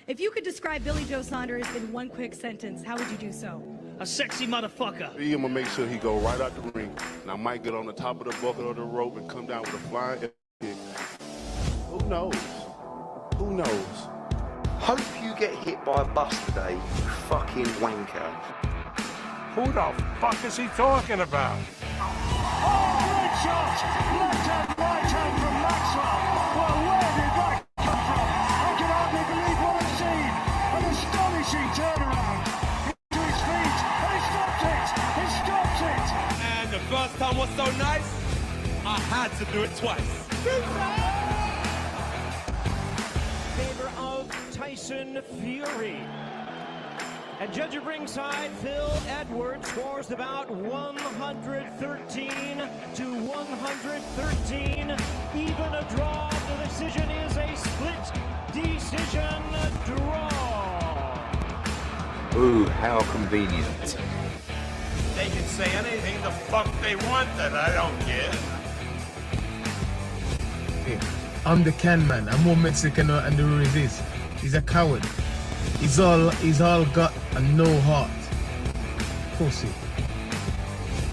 If you could describe Billy Joe Saunders in one quick sentence, how would you do so? A sexy motherfucker. I'm gonna make sure he go right out the ring, and I might get on the top of the bucket or the rope and come down with a flying kick. Who knows? Who knows? Hope you get hit by a bus today, you fucking wanker. Who the fuck is he talking about? Oh, great shot! Left hand, right hand from Maxwell. Well, where did that come from? I can hardly believe what I've seen. An astonishing turnaround. To his feet, and he stops it! He stops it! And the first time was so nice, I had to do it twice. Favor of Tyson Fury. And judge at ringside, Phil Edwards scores about 113 to 113. Even a draw. The decision is a split decision draw. Ooh, how convenient. They can say anything the fuck they want that I don't get. I'm the can man. I'm more Mexican than the Ruiz is. He's a coward. He's all gut and no heart. Pussy.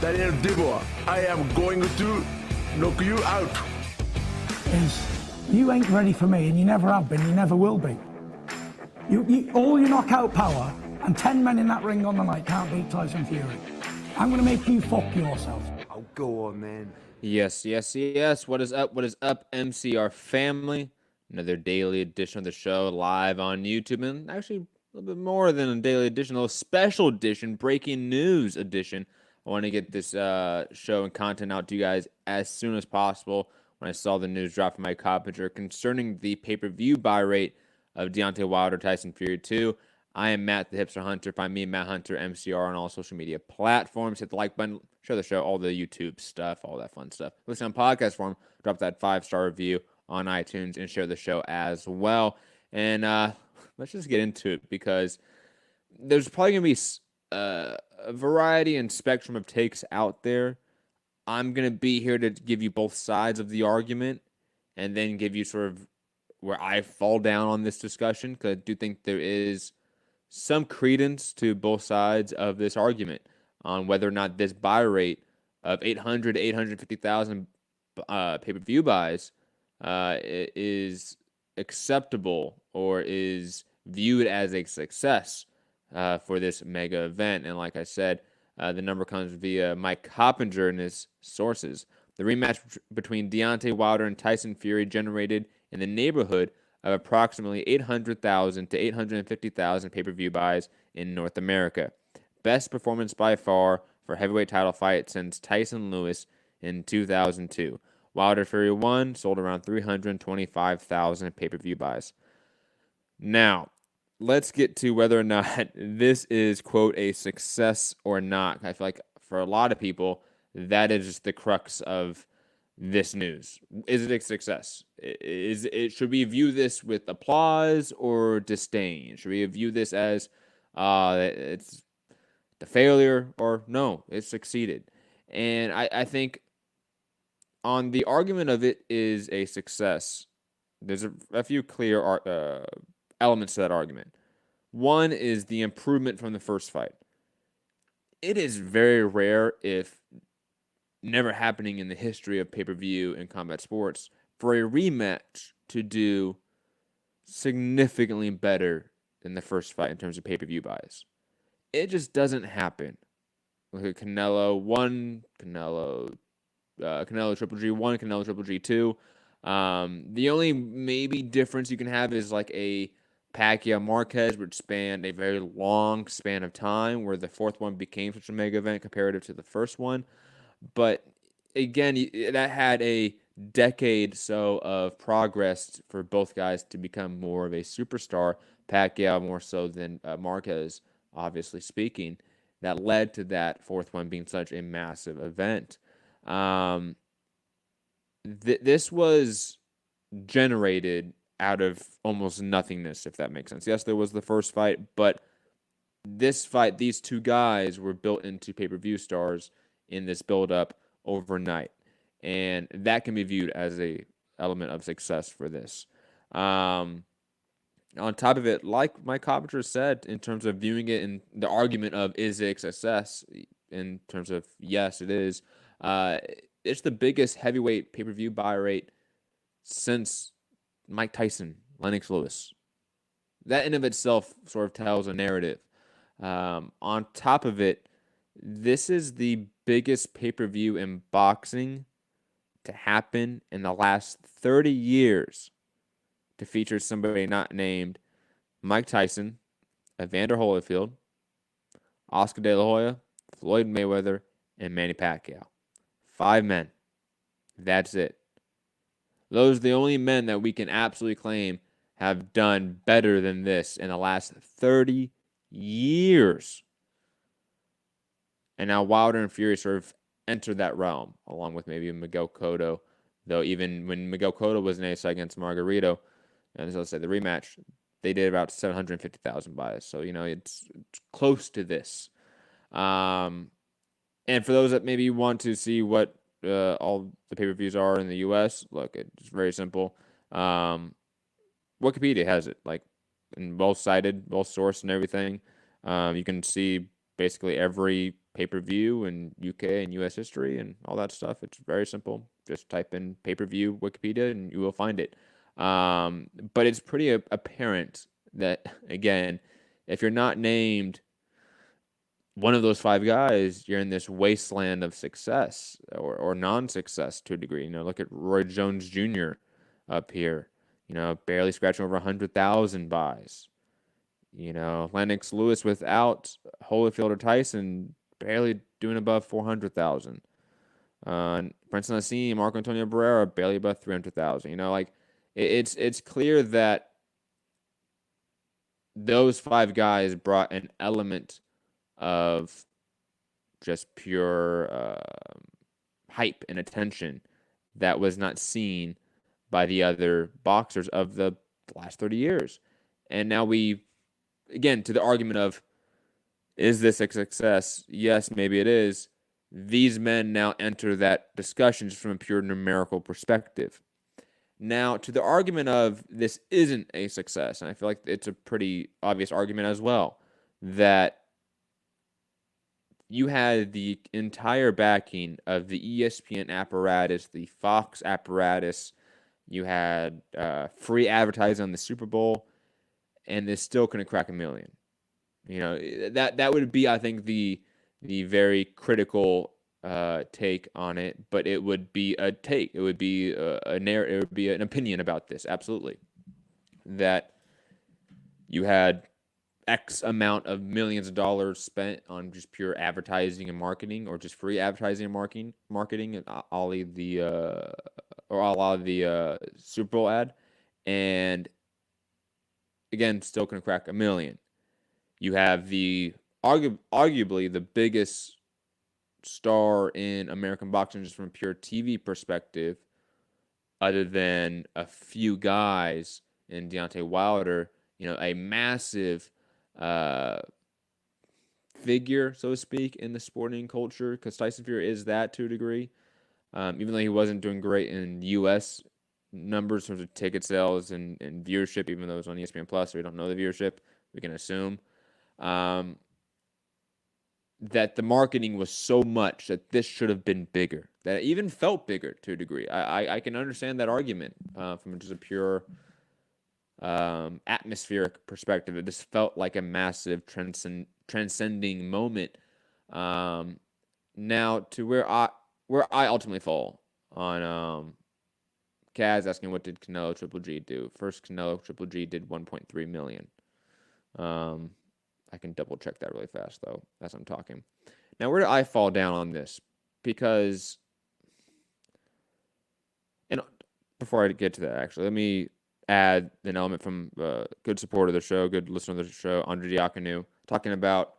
Daniel Dibor, I am going to knock you out. You ain't ready for me, and you never have been, you never will be. All your knockout power and 10 men in that ring on the night can't beat Tyson Fury. I'm going to make you fuck yourself. Oh, go on, man. Yes. What is up, MCR family? Another daily edition of the show live on YouTube, and actually a little bit more than a daily edition, a little special edition, breaking news edition. I want to get this show and content out to you guys as soon as possible. When I saw the news drop from Mike Coppinger concerning the pay-per-view buy rate of Deontay Wilder, Tyson Fury 2, I am Matt the Hipster Hunter. Find me, Matt Hunter, MCR, on all social media platforms. Hit the like button, share the show, all the YouTube stuff, all that fun stuff. Listen on podcast form, drop that 5-star review on iTunes, and share the show as well. And let's just get into it, because there's probably going to be a variety and spectrum of takes out there. I'm going to be here to give you both sides of the argument and then give you sort of where I fall down on this discussion, because I do think there is some credence to both sides of this argument on whether or not this buy rate of 800 to 850,000 pay-per-view buys is acceptable or is viewed as a success for this mega event. And like I said, the number comes via Mike Coppinger and his sources. The rematch between Deontay Wilder and Tyson Fury generated in the neighborhood of approximately 800,000 to 850,000 pay-per-view buys in North America. Best performance by far for heavyweight title fight since Tyson Lewis in 2002. Wilder Fury 1 sold around 325,000 pay-per-view buys. Now, let's get to whether or not this is, quote, a success or not. I feel like for a lot of people, that is the crux of this news. Is it a success? Should we view this with applause or disdain? Should we view this as it's the failure, or no, it succeeded? And I think on the argument of it is a success, there's a few clear elements to that argument. One is the improvement from the first fight. It is very rare, if never happening in the history of pay-per-view and combat sports, for a rematch to do significantly better than the first fight in terms of pay-per-view buys. It just doesn't happen. Look at Canelo 1, Canelo Triple G 1, Canelo Triple G 2. The only maybe difference you can have is like a Pacquiao Marquez, which spanned a very long span of time, where the fourth one became such a mega event comparative to the first one. But again, that had a decade so of progress for both guys to become more of a superstar. Pacquiao more so than Marquez, obviously speaking. That led to that fourth one being such a massive event. This was generated out of almost nothingness, if that makes sense. Yes, there was the first fight, but this fight, these two guys were built into pay-per-view stars in this build-up overnight, and that can be viewed as a element of success for this. on top of it, like Mike Coppinger said, in terms of viewing it in the argument of is it a success, in terms of yes, it is. It's the biggest heavyweight pay-per-view buy rate since Mike Tyson, Lennox Lewis. That in of itself sort of tells a narrative. On top of it, this is the biggest pay-per-view in boxing to happen in the last 30 years to feature somebody not named Mike Tyson, Evander Holyfield, Oscar De La Hoya, Floyd Mayweather, and Manny Pacquiao. 5 men. That's it. Those are the only men that we can absolutely claim have done better than this in the last 30 years. And now Wilder and Fury sort of entered that realm, along with maybe Miguel Cotto. Though even when Miguel Cotto was an ace against Margarito, and as I said, the rematch, they did about 750,000 buys. So, it's close to this. And for those that maybe want to see what all the pay-per-views are in the U.S., look, it's very simple. Wikipedia has it, and well-cited, well-sourced and everything. You can see basically every pay-per-view in UK and US history and all that stuff. It's very simple. Just type in pay-per-view Wikipedia and you will find it. But it's pretty apparent that, again, if you're not named one of those 5 guys, you're in this wasteland of success or non-success to a degree. Look at Roy Jones Jr. up here, barely scratching over 100,000 buys. Lennox Lewis without Holyfield or Tyson, barely doing above 400,000. Prince Nassim, Marco Antonio Barrera, barely above 300,000. It's clear that those 5 guys brought an element of just pure hype and attention that was not seen by the other boxers of the last 30 years. And now again, to the argument of, is this a success? Yes, maybe it is. These men now enter that discussion just from a pure numerical perspective. Now, to the argument of this isn't a success, and I feel like it's a pretty obvious argument as well, that you had the entire backing of the ESPN apparatus, the Fox apparatus, you had free advertising on the Super Bowl, and this still couldn't crack 1 million. That would be, I think, the very critical take on it, but it would be a take. It would be a narrative. It would be an opinion about this. Absolutely, that you had X amount of millions of dollars spent on just pure advertising and marketing, or just free advertising and marketing, and a la the Super Bowl ad, and again, still can crack 1 million. You have arguably the biggest star in American boxing, just from a pure TV perspective, other than a few guys in Deontay Wilder, a massive figure, so to speak, in the sporting culture, because Tyson Fury is that to a degree. Even though he wasn't doing great in U.S. numbers in terms of ticket sales and viewership, even though it was on ESPN Plus, so we don't know the viewership, we can assume that the marketing was so much that this should have been bigger, that it even felt bigger to a degree. I can understand that argument from just a pure atmospheric perspective. It just felt like a massive transcending moment. Now to where I ultimately fall on Kaz asking, what did Canelo Triple G do? First, Canelo Triple G did 1.3 million. I can double check that really fast though as I'm talking. Now, where do I fall down on this? Because, and before I get to that, actually, let me add an element from good supporter of the show, good listener of the show, Andre Diakonu, talking about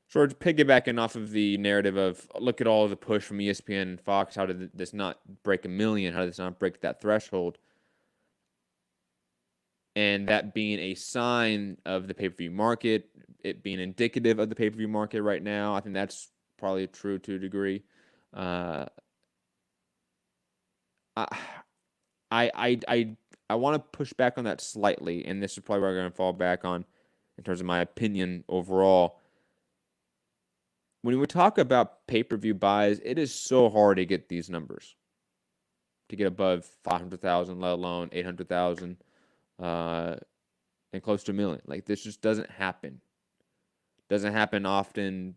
sort of piggybacking off of the narrative of, look at all the push from ESPN and Fox. How did this not break 1 million? How did this not break that threshold? And that being a sign of the pay-per-view market, it being indicative of the pay-per-view market right now. I think that's probably true to a degree. I I want to push back on that slightly, and this is probably where I'm going to fall back on in terms of my opinion overall. When we talk about pay-per-view buys, it is so hard to get these numbers, to get above 500,000, let alone 800,000, and close to 1 million. Like, this just doesn't happen. Doesn't happen often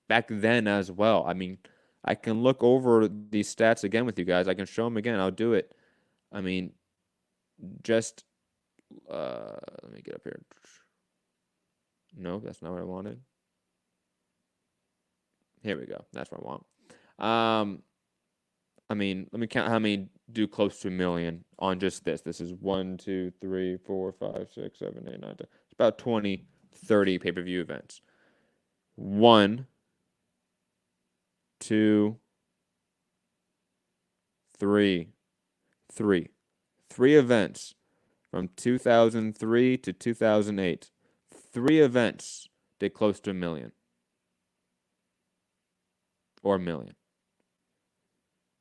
back then as well. I mean, I can look over these stats again with you guys. I can show them again. I'll do it. I mean, just let me get up here. No, that's not what I wanted. Here we go. That's what I want. I mean, let me count how many do close to 1 million on just this. This is 1, 2, 3, 4, 5, 6, 7, 8, 9, 10. It's about 20, 30 pay-per-view events. 1, 2, 3. 3 events from 2003 to 2008. 3 events did close to 1 million. Or 1 million.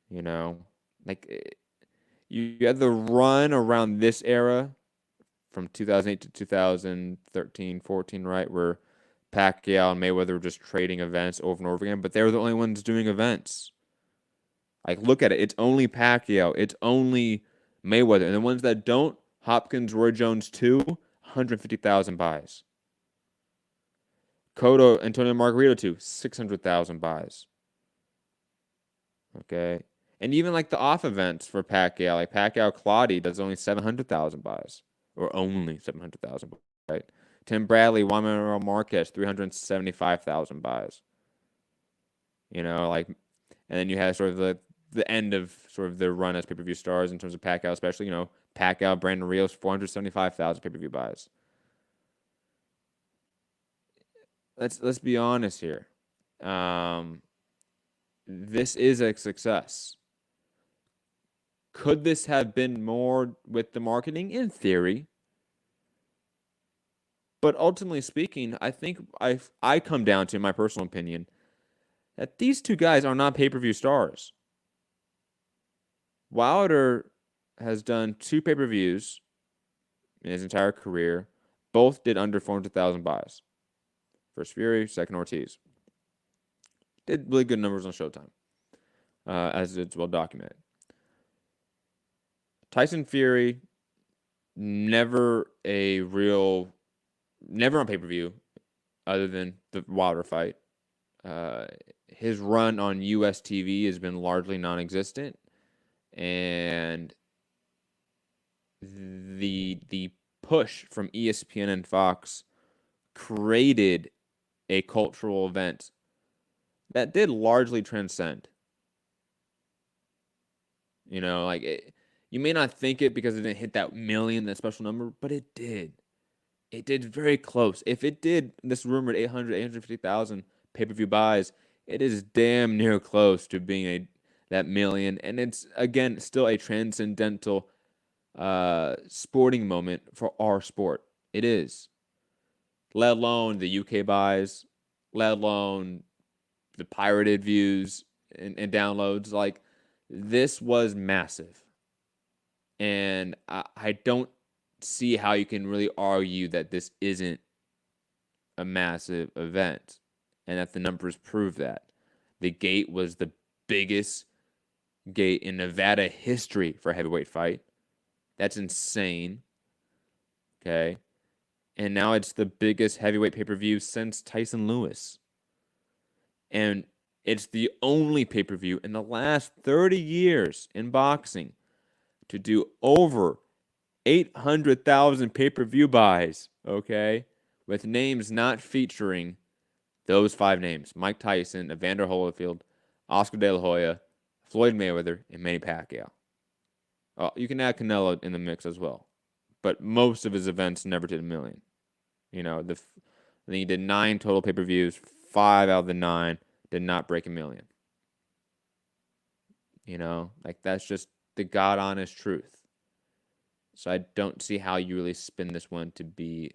You know, like, you had the run around this era from 2008 to 2013, 14, right, where Pacquiao and Mayweather were just trading events over and over again, but they were the only ones doing events. Like, look at it. It's only Pacquiao. It's only Mayweather. And the ones that don't, Hopkins, Roy Jones 2, 150,000 buys. Cotto, Antonio Margarito 2, 600,000 buys. Okay. And even like the off events for Pacquiao, like Pacquiao Claudio does only 700,000 buys. Or only 700,000, right? Tim Bradley, Juan Manuel Marquez, 375,000 buys. You know, like, and then you have sort of the end of sort of their run as pay-per-view stars in terms of Pacquiao, especially, you know, Pacquiao, Brandon Rios, 475,000 pay-per-view buys. Let's be honest here. This is a success. Could this have been more with the marketing? In theory. But ultimately speaking, I think I come down to, in my personal opinion, that these two guys are not pay-per-view stars. Wilder has done 2 pay-per-views in his entire career. Both did under 400,000 buys. First Fury, second Ortiz. Did really good numbers on Showtime, as it's well documented. Tyson Fury, never on pay-per-view, other than the Wilder fight. His run on US TV has been largely non-existent, and the push from ESPN and Fox created a cultural event that did largely transcend. You know, like, you may not think it because it didn't hit that million, that special number, but it did. It did very close. If it did this rumored 850,000 pay-per-view buys, it is damn near close to being that million. And it's, again, still a transcendental sporting moment for our sport. It is. Let alone the UK buys, let alone the pirated views and downloads. Like, this was massive. And I don't see how you can really argue that this isn't a massive event, and that the numbers prove that. The gate was the biggest gate in Nevada history for a heavyweight fight. That's insane. Okay. And now it's the biggest heavyweight pay-per-view since Tyson Lewis. And it's the only pay-per-view in the last 30 years in boxing to do over 800,000 pay-per-view buys, okay, with names not featuring those 5 names: Mike Tyson, Evander Holyfield, Oscar De La Hoya, Floyd Mayweather, and Manny Pacquiao. You can add Canelo in the mix as well, but most of his events never did 1 million. You know, I think he did 9 total pay-per-views. 5 out of the 9 did not break 1 million. You know, like, that's just the God-honest truth. So I don't see how you really spin this one to be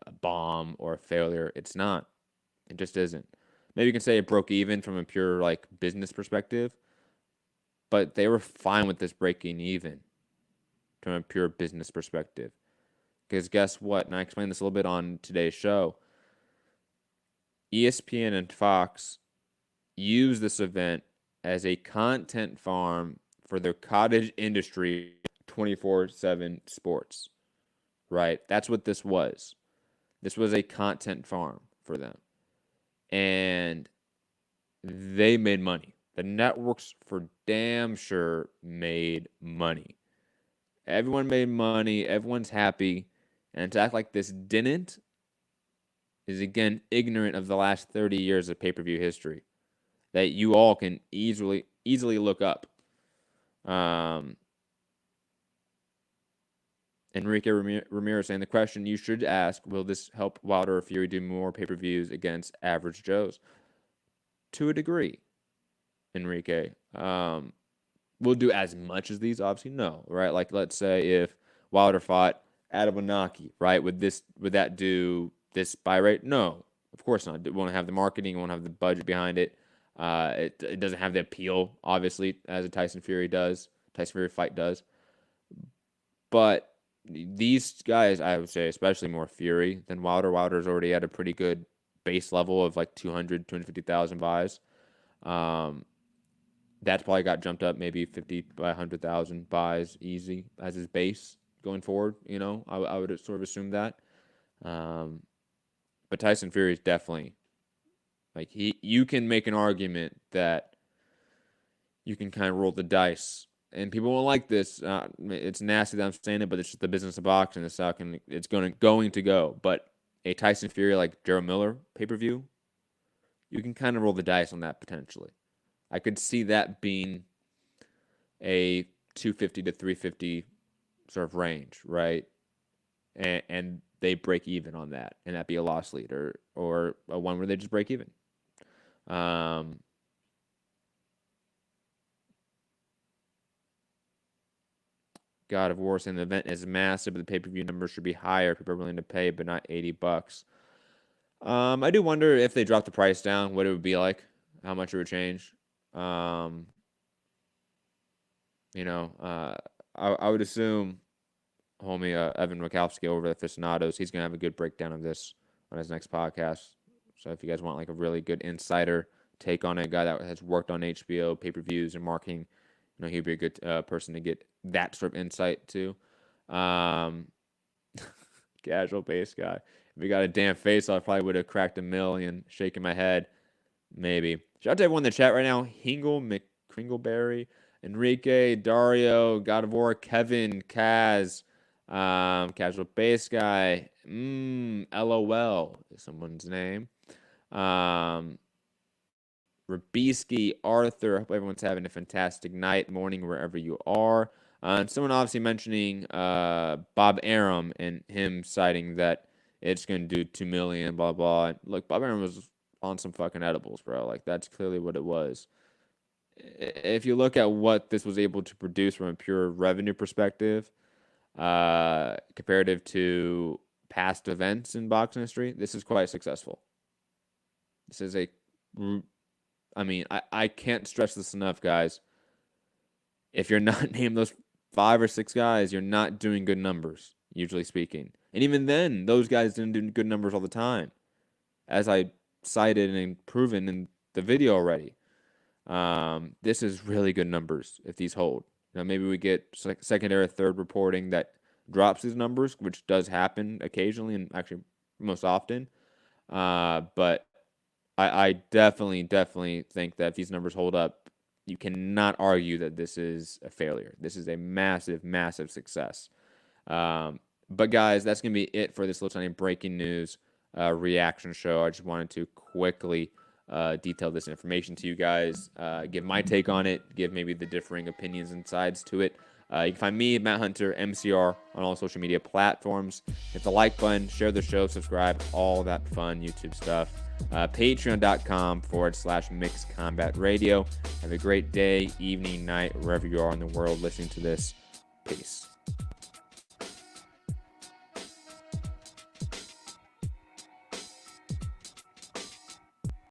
a bomb or a failure. It's not. It just isn't. Maybe you can say it broke even from a pure, like, business perspective, but they were fine with this breaking even. from a pure business perspective. Because guess what? And I explained this a little bit on today's show. ESPN and Fox use this event as a content farm for their cottage industry 24/7 sports, right? That's what this was. This was a content farm for them. And they made money. The networks for damn sure made money. Everyone made money. Everyone's happy. And to act like this didn't is, again, ignorant of the last 30 years of pay-per-view history that you all can easily look up. Enrique Ramirez saying, the question you should ask, will this help Wilder or Fury do more pay-per-views against average Joes? To a degree, Enrique. Will do as much as these? Obviously, no, right? Like, let's say if Wilder fought Adebanaki, right? Would that do this buy rate? No, of course not. It won't have the marketing, it won't have the budget behind it. It doesn't have the appeal, obviously, as a Tyson Fury fight does. But these guys, I would say, especially more Fury than Wilder. Wilder's already at a pretty good base level of like 250,000 buys. That's probably got jumped up maybe 50 by 100,000 buys easy as his base going forward. You know, I would sort of assume that. But Tyson Fury is definitely, like, you can make an argument that you can kind of roll the dice. And people won't like this. It's nasty that I'm saying it, but it's just the business of boxing. It's going to go. But a Tyson Fury like Gerald Miller pay-per-view, you can kind of roll the dice on that potentially. I could see that being a 250 to 350 sort of range, right? And they break even on that, and that'd be a loss leader or a one where they just break even. God of War saying the event is massive, but the pay-per-view numbers should be higher. People are willing to pay, but not $80. I do wonder if they drop the price down, what it would be like, how much it would change. I would assume homie Evan Mikowski over at Aficionados, he's going to have a good breakdown of this on his next podcast. So if you guys want like a really good insider take on it, a guy that has worked on HBO pay-per-views and marketing, he'd be a good person to get that sort of insight to. Casual base guy. If he got a damn face, I probably would have cracked $1 million. Shaking my head. Maybe. Shout out to everyone in the chat right now. Hingle, McCringleberry, Enrique, Dario, God of War, Kevin, Kaz, Casual Base Guy, LOL is someone's name. Rabisky, Arthur. I hope everyone's having a fantastic night, morning, wherever you are. And someone obviously mentioning Bob Arum and him citing that it's going to do $2 million, blah, blah. Look, Bob Arum was on some fucking edibles, bro. Like, that's clearly what it was. If you look at what this was able to produce from a pure revenue perspective, comparative to past events in boxing history, this is quite successful. This is I can't stress this enough, guys. If you're not named those 5 or 6 guys, you're not doing good numbers, usually speaking. And even then, those guys didn't do good numbers all the time, as I cited and proven in the video already. This is really good numbers if these hold. Maybe we get secondary or third reporting that drops these numbers, which does happen occasionally and actually most often. But I definitely think that if these numbers hold up, you cannot argue that this is a failure. This is a massive, massive success. But guys, that's going to be it for this little tiny breaking news reaction show. I just wanted to quickly detail this information to you guys, give my take on it, give maybe the differing opinions and sides to it. You can find me, Matt Hunter, MCR, on all social media platforms. Hit the like button, share the show, subscribe, all that fun YouTube stuff. Patreon.com/Mixed Combat Radio. Have a great day, evening, night, wherever you are in the world listening to this. Peace.